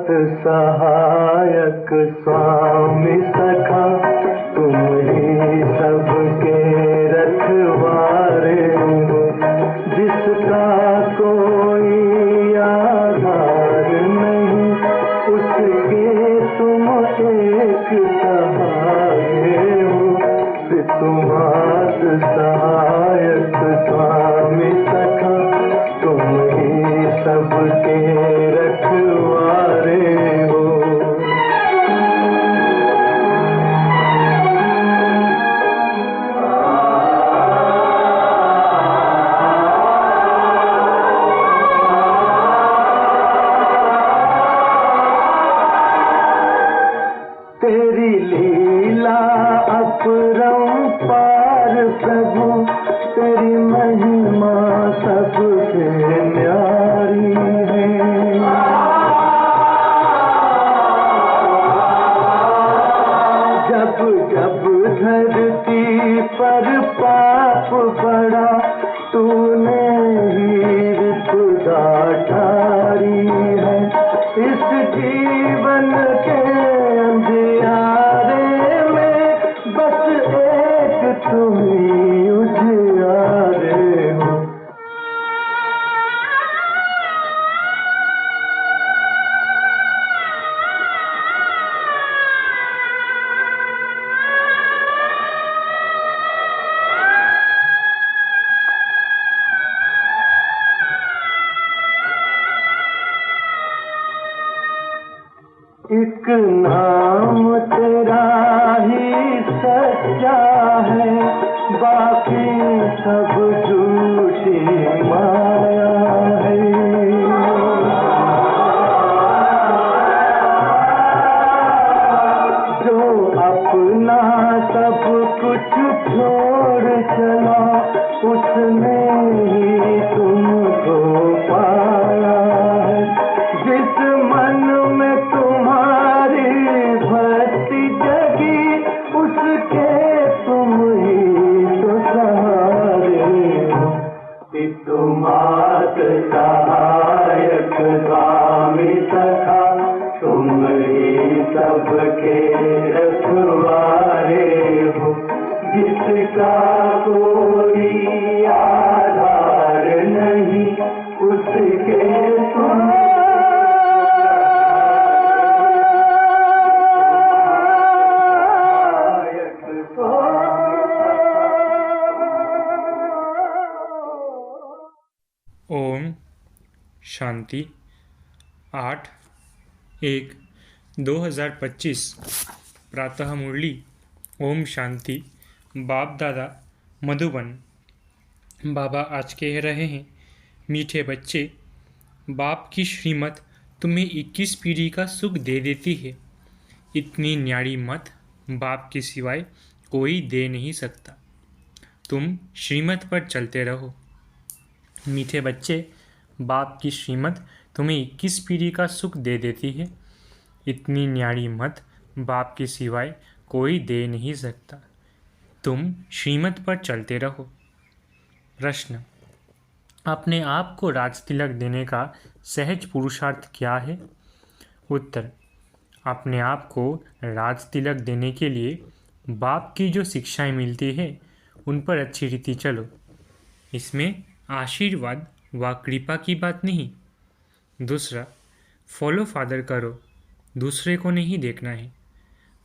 सहायक स्वामी सखा, तुम ही सबके रखवारे हो। जिसका कोई आधार नहीं, उसके तुम एक सहारे हो। तुम्हार सहायक स्वामी सखा, तुम ही सबके रखवारे हो। तेरी लीला अपरंपार प्रभु, तेरी महिमा सबसे न्यारी है। जब जब धरती पर पाप बढ़ा, तूने ही विपदा टारी है। इस जीवन के अंधियारे में बस एक तुम ही उजियारे हो। एक नाम तेरा ही सच्चा है, बाकी सब झूठी माया है। जो अपना सब कुछ छोड़ चला, उसने ही तुमको पाया है। जिस मन में तुम्हारी भक्ति जगी, उसके तुम ही तो सहारे हो। तुम्हार सहायक स्वामी सखा, तुम ही सबके रखवारे हो। जिसका कोई आधार नहीं, उसके तुम ओम शांति। 8/1/2025 प्रातः मुरली। ओम शांति। बाप दादा मधुबन। बाबा आज कह रहे हैं, मीठे बच्चे, बाप की श्रीमत तुम्हें 21 पीढ़ी का सुख दे देती है। इतनी न्यारी मत बाप के सिवाय कोई दे नहीं सकता। तुम श्रीमत पर चलते रहो। मीठे बच्चे, बाप की श्रीमत तुम्हें 21 पीढ़ी का सुख दे देती है। इतनी न्यारी मत बाप के सिवाय कोई दे नहीं सकता। तुम श्रीमत पर चलते रहो। प्रश्न: अपने आप को राज तिलक देने का सहज पुरुषार्थ क्या है? उत्तर: अपने आप को राज तिलक देने के लिए बाप की जो शिक्षाएं मिलती है, उन पर अच्छी रीति चलो। इसमें आशीर्वाद व कृपा की बात नहीं। दूसरा, फॉलो फादर करो, दूसरे को नहीं देखना है।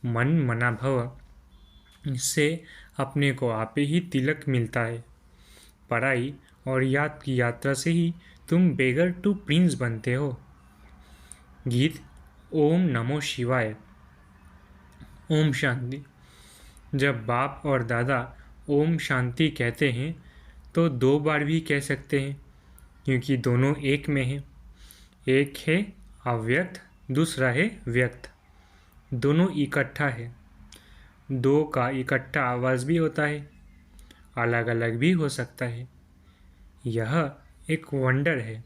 मन मना भव, इससे अपने को आप ही तिलक मिलता है। पढ़ाई और याद की यात्रा से ही तुम बेगर टू प्रिंस बनते हो। गीत ओम नमो शिवाय। ओम शांति। जब बाप और दादा ओम शांति कहते हैं तो 2 बार भी कह सकते हैं, क्योंकि दोनों एक में हैं। एक है अव्यक्त, दूसरा है व्यक्त। दोनों इकट्ठा है। 2 का इकट्ठा आवाज़ भी होता है, अलग अलग भी हो सकता है। यह एक वंडर है।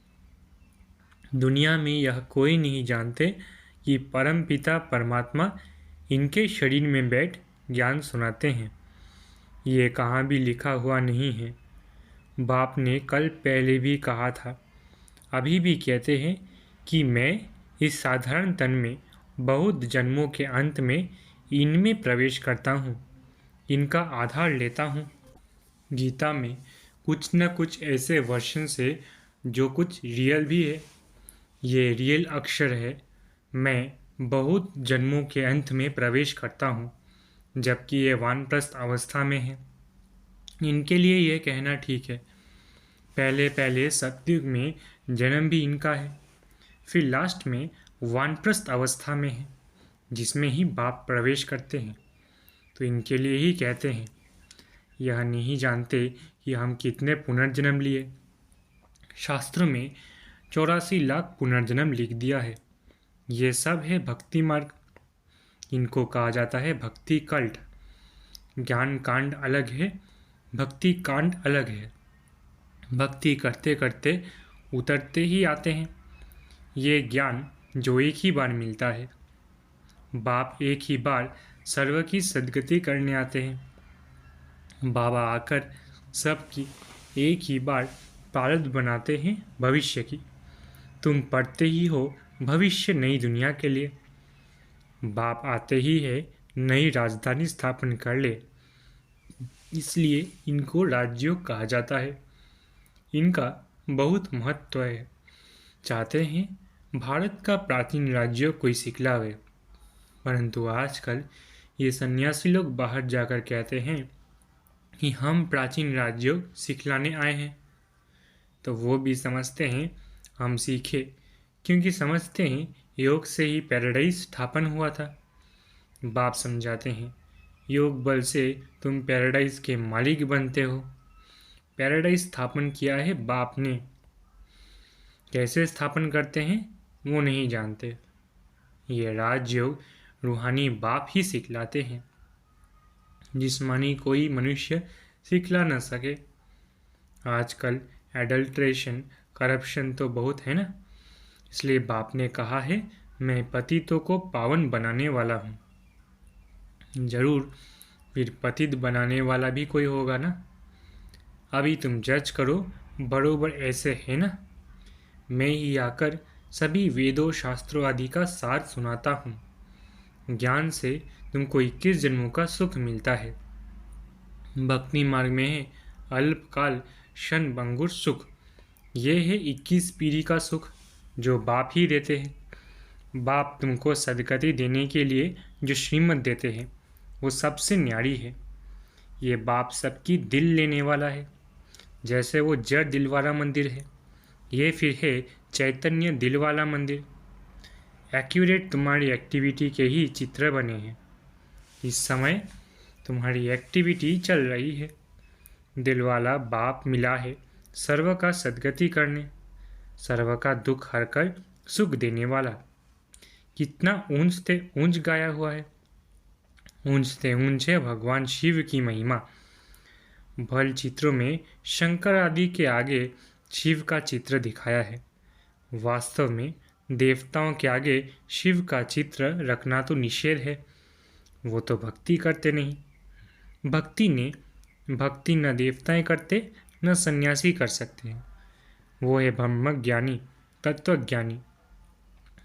दुनिया में यह कोई नहीं जानते कि परमपिता परमात्मा इनके शरीर में बैठ ज्ञान सुनाते हैं। ये कहाँ भी लिखा हुआ नहीं है। बाप ने कल पहले भी कहा था, अभी भी कहते हैं कि मैं इस साधारण तन में बहुत जन्मों के अंत में इनमें प्रवेश करता हूँ, इनका आधार लेता हूँ। गीता में कुछ न कुछ ऐसे वर्षन से जो कुछ रियल भी है। ये रियल अक्षर है। मैं बहुत जन्मों के अंत में प्रवेश करता हूँ, जबकि ये वानप्रस्थ अवस्था में है। इनके लिए यह कहना ठीक है। पहले पहले सतयुग में जन्म भी इनका है, फिर लास्ट में वानप्रस्थ अवस्था में है, जिसमें ही बाप प्रवेश करते हैं। तो इनके लिए ही कहते हैं। यह नहीं जानते कि हम कितने पुनर्जन्म लिए। शास्त्रों में 84 लाख पुनर्जन्म लिख दिया है। ये सब है भक्ति मार्ग। इनको कहा जाता है भक्ति कल्ट। ज्ञान कांड अलग है, भक्ति कांड अलग है। भक्ति करते करते उतरते ही आते हैं। ये ज्ञान जो एक ही बार मिलता है। बाप एक ही बार सर्व की सद्गति करने आते हैं। बाबा आकर सबकी एक ही बार प्रारब्ध बनाते हैं भविष्य की। तुम पढ़ते ही हो भविष्य नई दुनिया के लिए। बाप आते ही है नई राजधानी स्थापन कर ले, इसलिए इनको राजयोग कहा जाता है। इनका बहुत महत्व है। चाहते हैं भारत का प्राचीन राज्य कोई सिखलावे, परंतु आजकल ये सन्यासी लोग बाहर जाकर कहते हैं कि हम प्राचीन राज्य सिखलाने आए हैं। तो वो भी समझते हैं हम सीखे, क्योंकि समझते हैं योग से ही पैराडाइज स्थापन हुआ था। बाप समझाते हैं योग बल से तुम पैराडाइज के मालिक बनते हो। पैराडाइज स्थापन किया है बाप ने। कैसे स्थापन करते हैं वो नहीं जानते। ये राजयोग रूहानी बाप ही सिखलाते हैं, जिस्मानी कोई मनुष्य सिखला न सके। आजकल एडल्ट्रेशन करप्शन तो बहुत है ना, इसलिए बाप ने कहा है मैं पतितों को पावन बनाने वाला हूँ। जरूर फिर पतित बनाने वाला भी कोई होगा ना। अभी तुम जज करो, बरोबर ऐसे है ना। मैं ही आकर सभी वेदों शास्त्रों आदि का सार सुनाता हूँ। ज्ञान से तुमको 21 जन्मों का सुख मिलता है। भक्ति मार्ग में है अल्पकाल क्षण भंगुर सुख। ये है 21 पीढ़ी का सुख जो बाप ही देते हैं। बाप तुमको सदगति देने के लिए जो श्रीमत देते हैं वो सबसे न्यारी है। ये बाप सबकी दिल लेने वाला है। जैसे वो जड़ दिल वाला मंदिर है, ये फिर है चैतन्य दिल वाला मंदिर। एक्यूरेट तुम्हारी एक्टिविटी के ही चित्र बने हैं। इस समय तुम्हारी एक्टिविटी चल रही है। दिल वाला बाप मिला है सर्व का सद्गति करने, सर्व का दुख हरकर सुख देने वाला। कितना ऊंचते ऊंच गाया हुआ है। ऊंचते ऊंच है भगवान शिव की महिमा। भल चित्रों में शंकर आदि के आगे शिव का चित्र दिखाया है। वास्तव में देवताओं के आगे शिव का चित्र रखना तो निषेध है। वो तो भक्ति करते नहीं। भक्ति न देवताएं करते न सन्यासी कर सकते हैं। वो है ब्रह्म ज्ञानी, तत्वज्ञानी।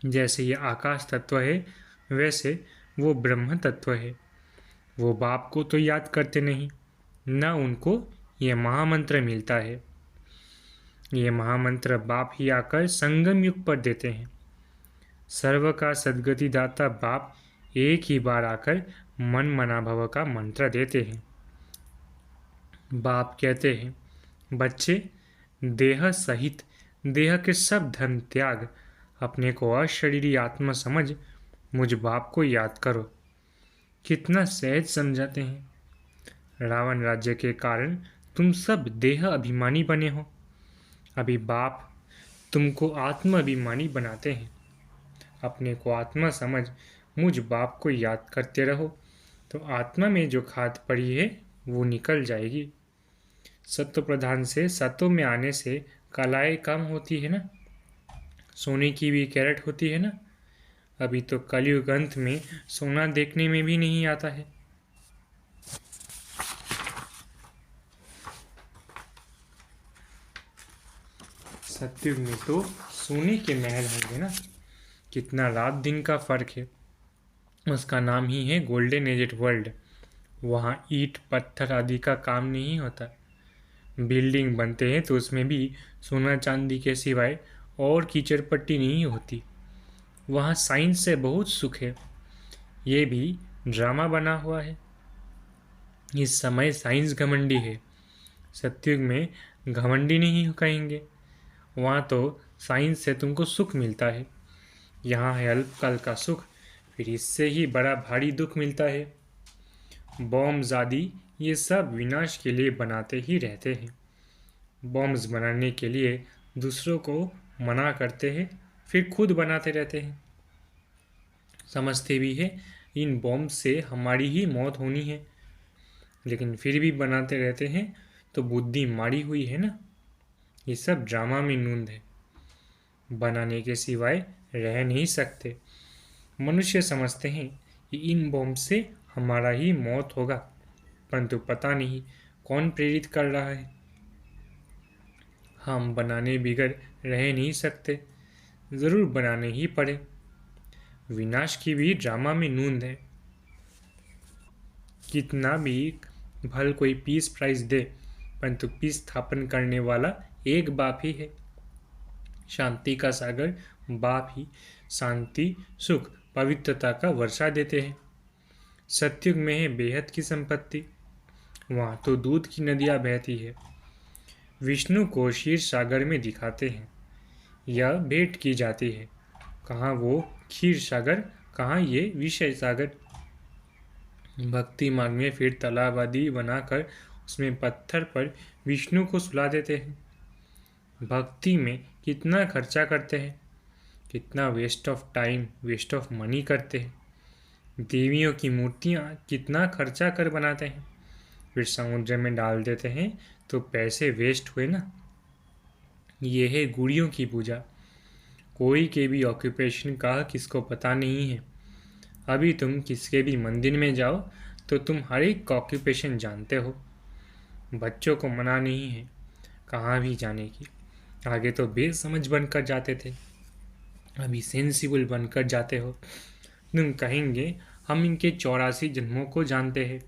जैसे ये आकाश तत्व है, वैसे वो ब्रह्म तत्व है। वो बाप को तो याद करते नहीं, न उनको ये महामंत्र मिलता है। ये महामंत्र बाप ही आकर संगम युग पर देते हैं। सर्व का सद्गति दाता बाप एक ही बार आकर मन मना भव का मंत्र देते हैं। बाप कहते हैं बच्चे, देह सहित देह के सब धर्म त्याग, अपने को अशरीरी आत्मा समझ मुझ बाप को याद करो। कितना सहज समझाते हैं। रावण राज्य के कारण तुम सब देह अभिमानी बने हो। अभी बाप तुमको आत्मा अभिमानी बनाते हैं। अपने को आत्मा समझ मुझ बाप को याद करते रहो, तो आत्मा में जो खाद पड़ी है वो निकल जाएगी। सत्व प्रधान से सत्व में आने से कलाएं कम होती है ना, सोने की भी कैरेट होती है ना। अभी तो कलयुग अंत में सोना देखने में भी नहीं आता है। सतयुग में तो सोने के महल होंगे ना। कितना रात दिन का फ़र्क है। उसका नाम ही है गोल्डन एजेड वर्ल्ड। वहाँ ईंट पत्थर आदि का काम नहीं होता। बिल्डिंग बनते हैं तो उसमें भी सोना चांदी के सिवाय और कीचड़ पट्टी नहीं होती। वहाँ साइंस से बहुत सुख है। ये भी ड्रामा बना हुआ है। इस समय साइंस घमंडी है। सत्युग में घमंडी नहीं कहेंगे। वहाँ तो साइंस से तुमको सुख मिलता है। यहाँ है अल्पकाल का सुख, फिर इससे ही बड़ा भारी दुख मिलता है। बॉम्ब्स आदि ये सब विनाश के लिए बनाते ही रहते हैं। बॉम्ब्स बनाने के लिए दूसरों को मना करते हैं, फिर खुद बनाते रहते हैं। समझते भी है इन बॉम्ब से हमारी ही मौत होनी है, लेकिन फिर भी बनाते रहते हैं। तो बुद्धि मारी हुई है ना। ये सब ड्रामा में नूंद है। बनाने के सिवाय रह नहीं सकते। मनुष्य समझते हैं कि इन बॉम्ब से हमारा ही मौत होगा, परंतु पता नहीं कौन प्रेरित कर रहा है। हम बनाने बिगड़ रह नहीं सकते, ज़रूर बनाने ही पड़े। विनाश की भी ड्रामा में नूंद है। कितना भी भल कोई पीस प्राइज दे, परंतु पीस स्थापन करने वाला एक बाप ही है। शांति का सागर बाप ही शांति सुख पवित्रता का वर्षा देते हैं। सत्युग में है बेहद की संपत्ति। वहाँ तो दूध की नदियाँ बहती है। विष्णु को क्षीर सागर में दिखाते हैं। यह भेंट की जाती है। कहाँ वो क्षीर सागर, कहाँ ये विषय सागर। भक्ति मार्ग में फिर तालाब आदि बनाकर उसमें पत्थर पर विष्णु को सुला देते हैं। भक्ति में कितना खर्चा करते हैं, कितना waste of time, waste of money करते हैं। देवियों की मूर्तियाँ कितना खर्चा कर बनाते हैं, फिर समुद्र में डाल देते हैं, तो पैसे वेस्ट हुए ना। ये है गुड़ियों की पूजा। कोई के भी ऑक्यूपेशन का किसको पता नहीं है। अभी तुम किसके भी मंदिर में जाओ तो तुम हर एक का ऑक्यूपेशन जानते हो। बच्चों को मना नहीं है कहाँ भी जाने की। आगे तो बेसमझ बनकर जाते थे, अभी सेंसिबल बनकर जाते हो। तुम कहेंगे हम इनके 84 जन्मों को जानते हैं।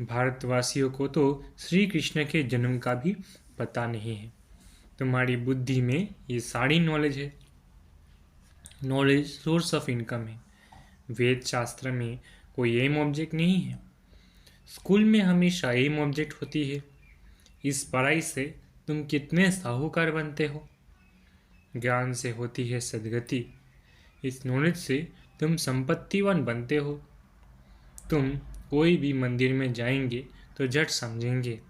भारतवासियों को तो श्री कृष्ण के जन्म का भी पता नहीं है। तुम्हारी बुद्धि में ये सारी नॉलेज है। नॉलेज सोर्स ऑफ इनकम है। वेद शास्त्र में कोई एम ऑब्जेक्ट नहीं है। स्कूल में हमेशा एम ऑब्जेक्ट होती है। इस पढ़ाई से तुम कितने साहूकार बनते हो। ज्ञान से होती है सद्गति। इस नॉलेज से तुम संपत्तिवान बनते हो। तुम कोई भी मंदिर में जाएंगे तो झट समझेंगे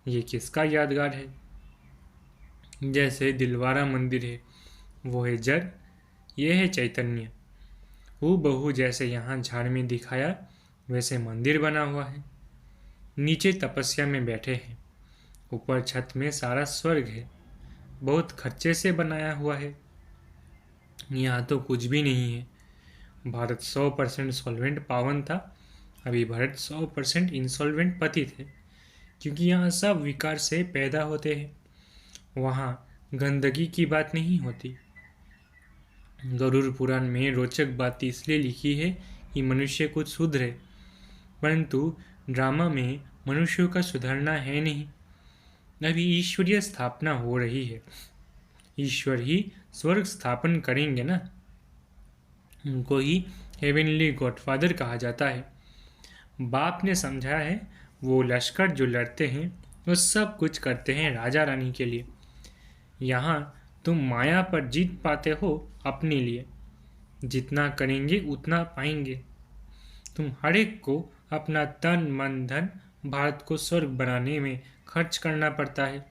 ये किसका यादगार है। जैसे दिलवारा मंदिर है, वो है जड़, ये है चैतन्य। हूबहू जैसे यहाँ झाड़ में दिखाया वैसे मंदिर बना हुआ है। नीचे तपस्या में बैठे हैं, ऊपर छत में सारा स्वर्ग है। बहुत खर्चे से बनाया हुआ है। यहाँ तो कुछ भी नहीं है। भारत 100% सॉल्वेंट पावन था, अभी भारत 100% इंसॉल्वेंट पतित है, क्योंकि यहाँ सब विकार से पैदा होते हैं। वहाँ गंदगी की बात नहीं होती। गरुड़ पुराण में रोचक बात इसलिए लिखी है कि मनुष्य कुछ सुधरे, परंतु ड्रामा में मनुष्यों का सुधरना है नहीं। अभी ईश्वरीय स्थापना हो रही है। ईश्वर ही स्वर्ग स्थापन करेंगे ना। उनको ही हेवनली गॉडफादर कहा जाता है। बाप ने समझा है वो लश्कर जो लड़ते हैं वो सब कुछ करते हैं राजा रानी के लिए। यहाँ तुम माया पर जीत पाते हो अपने लिए। जितना करेंगे उतना पाएंगे। तुम हर एक को अपना तन मन धन भारत को स्वर्ग बनाने में खर्च करना पड़ता है।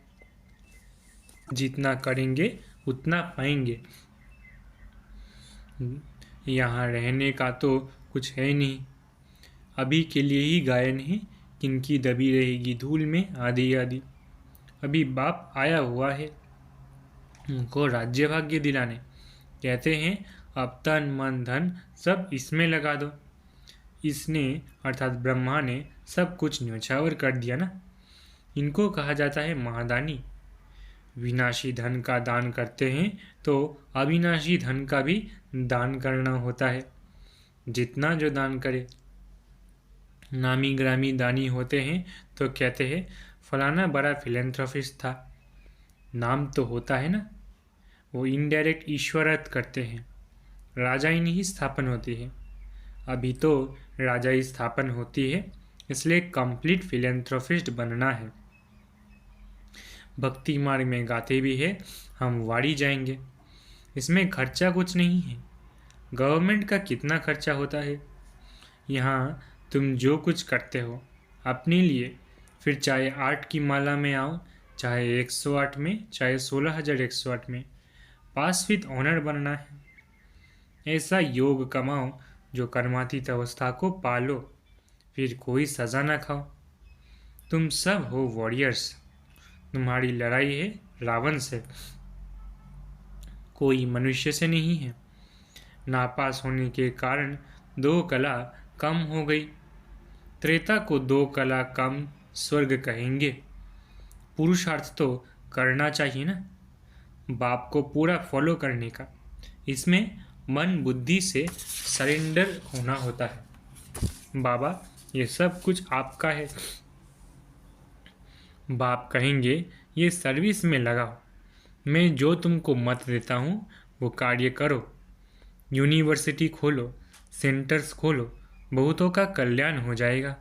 जितना करेंगे उतना पाएंगे। यहाँ रहने का तो कुछ है नहीं। अभी के लिए ही गायन है, किनकी दबी रहेगी धूल में आधी आधी। अभी बाप आया हुआ है उनको राज्य भाग्य दिलाने। कहते हैं अब तन मन धन सब इसमें लगा दो। इसने अर्थात ब्रह्मा ने सब कुछ न्यौछावर कर दिया ना। इनको कहा जाता है महादानी। विनाशी धन का दान करते हैं तो अविनाशी धन का भी दान करना होता है। जितना जो दान करे, नामी ग्रामी दानी होते हैं तो कहते हैं फलाना बड़ा फिलेंथ्रोपिस्ट था, नाम तो होता है ना। वो इनडायरेक्ट ईश्वरत्व करते हैं, राजाई नहीं स्थापन होती है। अभी तो राजाई स्थापन होती है, इसलिए कंप्लीट फिलेंथ्रोपिस्ट बनना है। भक्ति मार्ग में गाते भी है हम वाड़ी जाएंगे। इसमें खर्चा कुछ नहीं है। गवर्नमेंट का कितना खर्चा होता है। यहाँ तुम जो कुछ करते हो अपने लिए, फिर चाहे 8 की माला में आओ, चाहे 108 में, चाहे 16,108 में, पास विद ऑनर बनना है। ऐसा योग कमाओ जो कर्मातीत अवस्था को पालो, फिर कोई सज़ा ना खाओ। तुम सब हो वॉरियर्स। तुम्हारी लड़ाई है रावण से, कोई मनुष्य से नहीं है। नापास होने के कारण 2 कला कम हो गई। त्रेता को 2 कला कम स्वर्ग कहेंगे। पुरुषार्थ तो करना चाहिए ना, बाप को पूरा फॉलो करने का। इसमें मन बुद्धि से सरेंडर होना होता है। बाबा ये सब कुछ आपका है। बाप कहेंगे ये सर्विस में लगाओ, मैं जो तुमको मत देता हूँ वो कार्य करो। यूनिवर्सिटी खोलो, सेंटर्स खोलो, बहुतों का कल्याण हो जाएगा।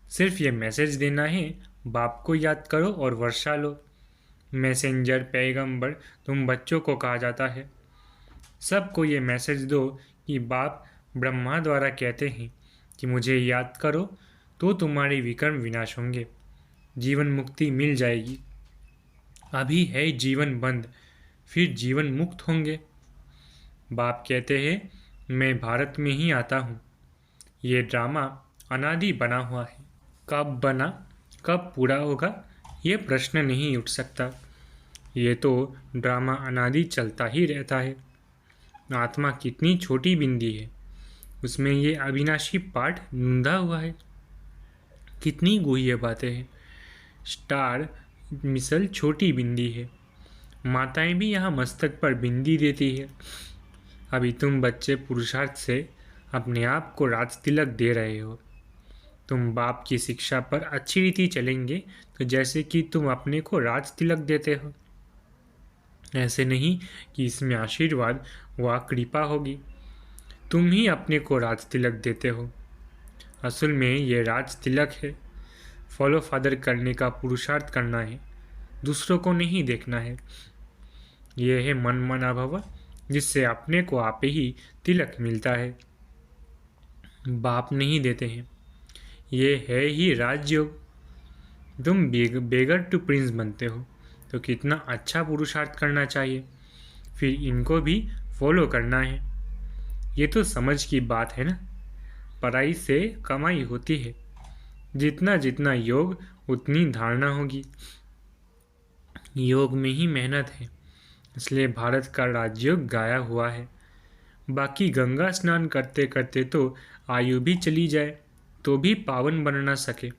सिर्फ ये मैसेज देना है, बाप को याद करो और वर्षा लो। मैसेंजर पैगंबर तुम बच्चों को कहा जाता है। सबको ये मैसेज दो कि बाप ब्रह्मा द्वारा कहते हैं कि मुझे याद करो तो तुम्हारे विकर्म विनाश होंगे, जीवन मुक्ति मिल जाएगी। अभी है जीवन बंद, फिर जीवन मुक्त होंगे। बाप कहते हैं मैं भारत में ही आता हूँ। ये ड्रामा अनादि बना हुआ है। कब बना, कब पूरा होगा, ये प्रश्न नहीं उठ सकता। ये तो ड्रामा अनादि चलता ही रहता है। आत्मा कितनी छोटी बिंदी है, उसमें ये अविनाशी पाठ नूंधा हुआ है। कितनी गुह्य बातें हैं। स्टार मिसल छोटी बिंदी है। माताएं भी यहाँ मस्तक पर बिंदी देती है। अभी तुम बच्चे पुरुषार्थ से अपने आप को राज तिलक दे रहे हो। तुम बाप की शिक्षा पर अच्छी रीति चलेंगे तो जैसे कि तुम अपने को राज तिलक देते हो। ऐसे नहीं कि इसमें आशीर्वाद व कृपा होगी, तुम ही अपने को राज तिलक देते हो। असल में ये राज तिलक है। फॉलो फादर करने का पुरुषार्थ करना है, दूसरों को नहीं देखना है। यह है मन मना भव, जिससे अपने को आप ही तिलक मिलता है, बाप नहीं देते हैं। ये है ही राजयोग। तुम बेगर टू प्रिंस बनते हो तो कितना अच्छा पुरुषार्थ करना चाहिए, फिर इनको भी फॉलो करना है। ये तो समझ की बात है ना। पढ़ाई से कमाई होती है। जितना जितना योग उतनी धारणा होगी। योग में ही मेहनत है, इसलिए भारत का राजयोग गाया हुआ है। बाकी गंगा स्नान करते करते तो आयु भी चली जाए तो भी पावन बन ना सके।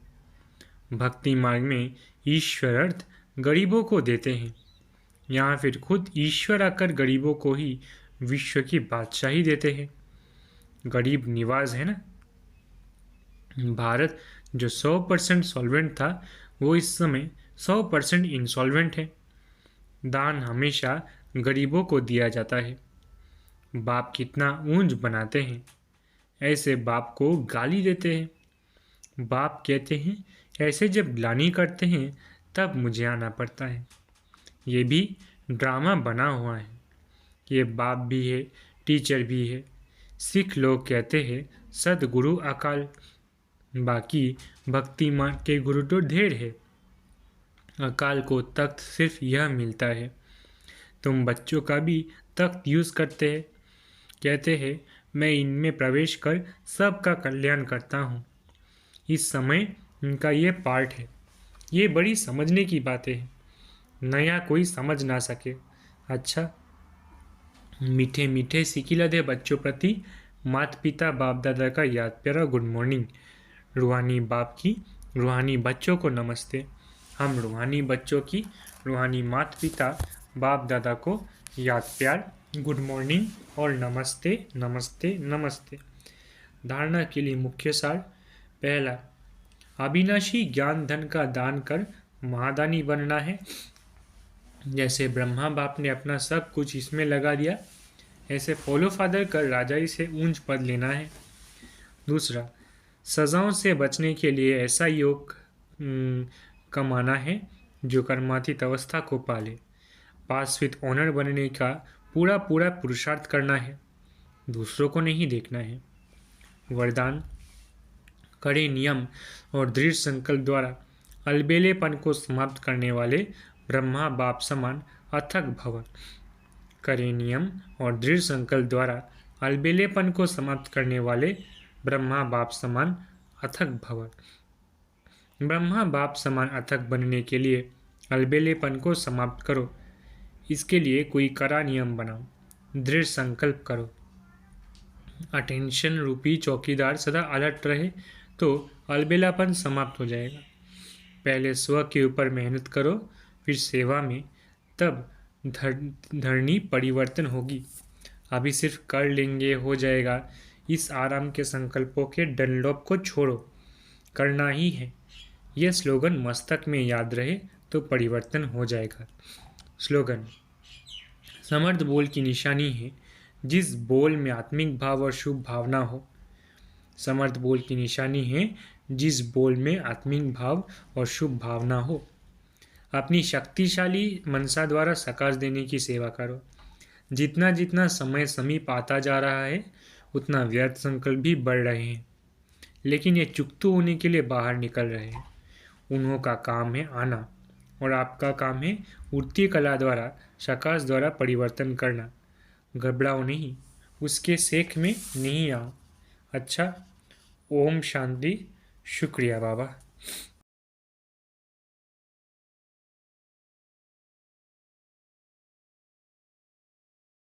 भक्ति मार्ग में ईश्वर अर्थ गरीबों को देते हैं। यहाँ फिर खुद ईश्वर आकर गरीबों को ही विश्व की बादशाही देते हैं। गरीब निवाज है ना। भारत जो 100% सॉल्वेंट था वो इस समय 100% इंसॉल्वेंट है। दान हमेशा गरीबों को दिया जाता है। बाप कितना ऊंच बनाते हैं, ऐसे बाप को गाली देते हैं। बाप कहते हैं ऐसे जब ग्लानि करते हैं तब मुझे आना पड़ता है। ये भी ड्रामा बना हुआ है। ये बाप भी है, टीचर भी है। सिख लोग कहते हैं सदगुरु अकाल, बाकी भक्ति मार्ग के गुरु तो ढेर है। अकाल को तख्त सिर्फ यह मिलता है। तुम बच्चों का भी तख्त यूज़ करते हैं, कहते हैं मैं इनमें प्रवेश कर सबका कल्याण करता हूँ। इस समय इनका ये पार्ट है। ये बड़ी समझने की बातें हैं, नया कोई समझ ना सके। अच्छा, मीठे मीठे सिकिलदे बच्चों प्रति माता पिता बाप दादा का याद प्यारा गुड मॉर्निंग। रूहानी बाप की रूहानी बच्चों को नमस्ते। हम रूहानी बच्चों की रूहानी माता पिता बाप दादा को याद प्यार गुड मॉर्निंग और नमस्ते नमस्ते नमस्ते। धारणा के लिए मुख्य सार। पहला, अविनाशी ज्ञान धन का दान कर महादानी बनना है। जैसे ब्रह्मा बाप ने अपना सब कुछ इसमें लगा दिया, ऐसे फॉलो फादर कर राजाई से ऊंच पद लेना है। दूसरा, सजाओं से बचने के लिए ऐसा योग कमाना है जो कर्मातीत अवस्था को पाले। पास विथ ऑनर बनने का पूरा पुरुषार्थ करना है, दूसरों को नहीं देखना है। वरदान, कड़े नियम और दृढ़ संकल्प द्वारा अलबेलेपन को समाप्त करने वाले ब्रह्मा बाप समान अथक भव। कड़े नियम और दृढ़ संकल्प द्वारा अलबेलेपन को समाप्त करने वाले ब्रह्मा बाप समान अथक भव। ब्रह्मा बाप समान अथक बनने के लिए अलबेलेपन को समाप्त करो। इसके लिए कोई कड़ा नियम बनाओ, दृढ़ संकल्प करो। अटेंशन रूपी चौकीदार सदा अलर्ट रहे तो अलबेलापन समाप्त हो जाएगा। पहले स्व के ऊपर मेहनत करो, फिर सेवा में, तब धरनी परिवर्तन होगी। अभी सिर्फ कर लेंगे हो जाएगा, इस आराम के संकल्पों के डनलॉप को छोड़ो, करना ही है। यह स्लोगन मस्तक में याद रहे तो परिवर्तन हो जाएगा। स्लोगन, समर्थ बोल की निशानी है जिस बोल में आत्मिक भाव और शुभ भावना हो। समर्थ बोल की निशानी है जिस बोल में आत्मिक भाव और शुभ भावना हो। अपनी शक्तिशाली मनसा द्वारा सकाश देने की सेवा करो। जितना जितना समय समीप आता जा रहा है उतना व्यर्थ संकल्प भी बढ़ रहे हैं, लेकिन ये चुकतू होने के लिए बाहर निकल रहे हैं। उन्हों का काम है आना और आपका काम है उड़ती कला द्वारा सकाश द्वारा परिवर्तन करना। घबराओ नहीं, उसके सेक में नहीं आओ। अच्छा, ओम शांति। शुक्रिया बाबा।